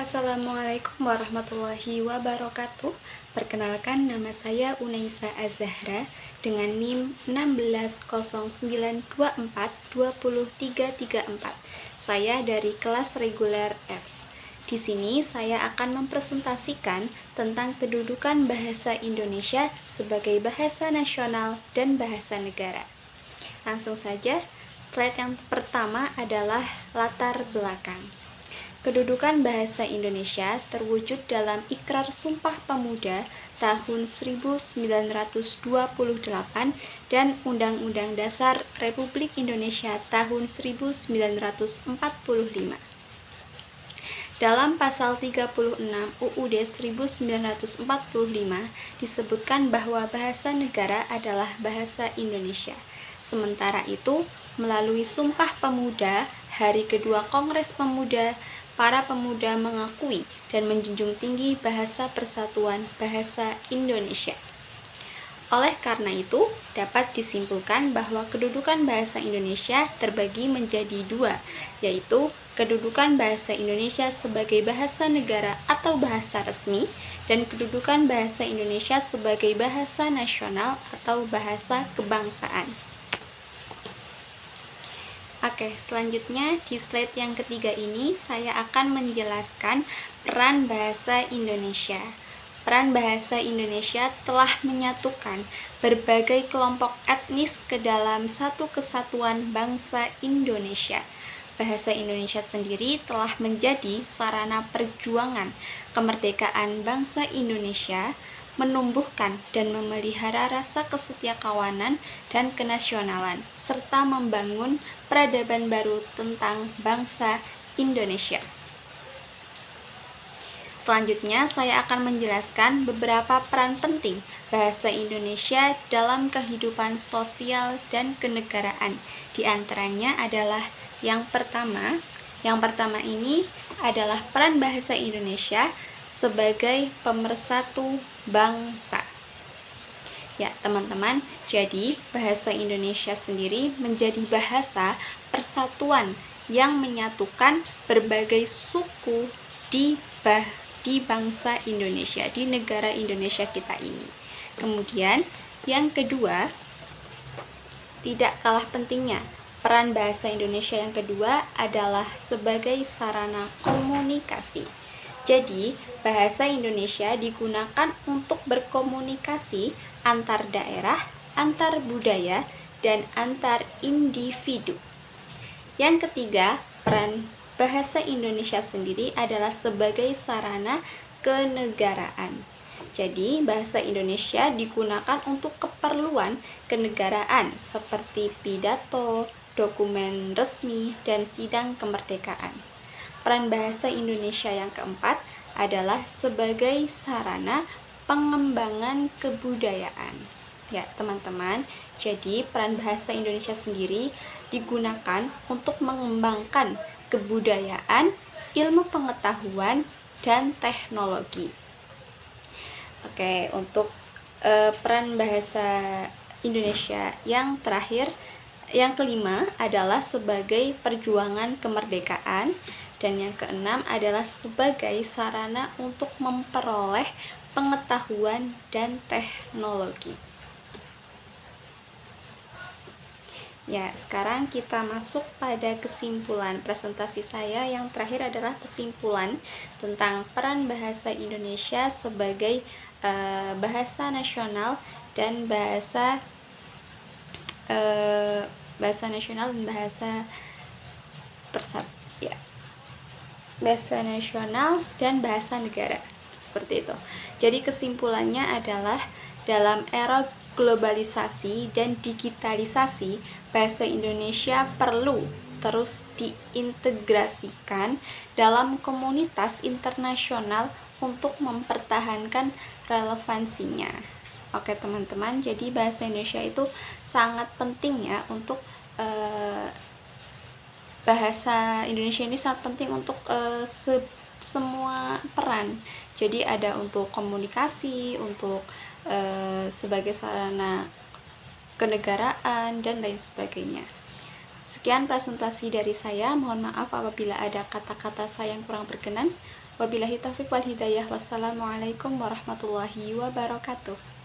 Assalamualaikum warahmatullahi wabarakatuh. Perkenalkan, nama saya Unaisa Azahra dengan NIM 1609242034. Saya dari kelas reguler F. Di sini saya akan mempresentasikan tentang kedudukan bahasa Indonesia sebagai bahasa nasional dan bahasa negara. Langsung saja, slide yang pertama adalah latar belakang. Kedudukan bahasa Indonesia terwujud dalam Ikrar Sumpah Pemuda tahun 1928 dan Undang-Undang Dasar Republik Indonesia tahun 1945. Dalam pasal 36 UUD 1945 disebutkan bahwa bahasa negara adalah bahasa Indonesia. Sementara itu, melalui Sumpah Pemuda, Hari kedua Kongres Pemuda, para pemuda mengakui dan menjunjung tinggi bahasa persatuan bahasa Indonesia. Oleh karena itu, dapat disimpulkan bahwa kedudukan bahasa Indonesia terbagi menjadi dua, yaitu kedudukan bahasa Indonesia sebagai bahasa negara atau bahasa resmi, dan kedudukan bahasa Indonesia sebagai bahasa nasional atau bahasa kebangsaan. Oke, selanjutnya di slide yang ketiga ini saya akan menjelaskan peran bahasa Indonesia. Peran bahasa Indonesia telah menyatukan berbagai kelompok etnis ke dalam satu kesatuan bangsa Indonesia. Bahasa Indonesia sendiri telah menjadi sarana perjuangan kemerdekaan bangsa Indonesia, menumbuhkan dan memelihara rasa kesetiakawanan dan kenasionalan, serta membangun peradaban baru tentang bangsa Indonesia. Selanjutnya, saya akan menjelaskan beberapa peran penting bahasa Indonesia dalam kehidupan sosial dan kenegaraan. Di antaranya adalah yang pertama ini adalah peran bahasa Indonesia sebagai pemersatu bangsa. Ya, teman-teman, jadi bahasa Indonesia sendiri menjadi bahasa persatuan yang menyatukan berbagai suku di bangsa Indonesia, di negara Indonesia kita ini. Kemudian, yang kedua, tidak kalah pentingnya, peran bahasa Indonesia yang kedua adalah sebagai sarana komunikasi. Jadi, bahasa Indonesia digunakan untuk berkomunikasi antar daerah, antar budaya, dan antar individu. Yang ketiga, peran bahasa Indonesia sendiri adalah sebagai sarana kenegaraan. Jadi, bahasa Indonesia digunakan untuk keperluan kenegaraan seperti pidato, dokumen resmi, dan sidang kemerdekaan. Peran bahasa Indonesia yang keempat adalah sebagai sarana pengembangan kebudayaan. Ya, teman-teman, jadi peran bahasa Indonesia sendiri digunakan untuk mengembangkan kebudayaan, ilmu pengetahuan, dan teknologi. Oke, untuk peran bahasa Indonesia yang terakhir, yang kelima adalah sebagai perjuangan kemerdekaan, dan yang keenam adalah sebagai sarana untuk memperoleh pengetahuan dan teknologi. Ya, sekarang kita masuk pada kesimpulan presentasi saya. Yang terakhir adalah kesimpulan tentang peran bahasa Indonesia sebagai bahasa nasional dan bahasa nasional dan bahasa bahasa nasional dan bahasa negara, seperti itu. Jadi kesimpulannya adalah dalam era globalisasi dan digitalisasi, bahasa Indonesia perlu terus diintegrasikan dalam komunitas internasional untuk mempertahankan relevansinya. Oke teman-teman, jadi bahasa Indonesia itu sangat penting ya untuk bahasa Indonesia ini sangat penting untuk semua peran. Jadi ada untuk komunikasi, untuk sebagai sarana kenegaraan, dan lain sebagainya. Sekian presentasi dari saya. Mohon maaf apabila ada kata-kata saya yang kurang berkenan. Wabillahi taufiq wal hidayah. Wassalamualaikum warahmatullahi wabarakatuh.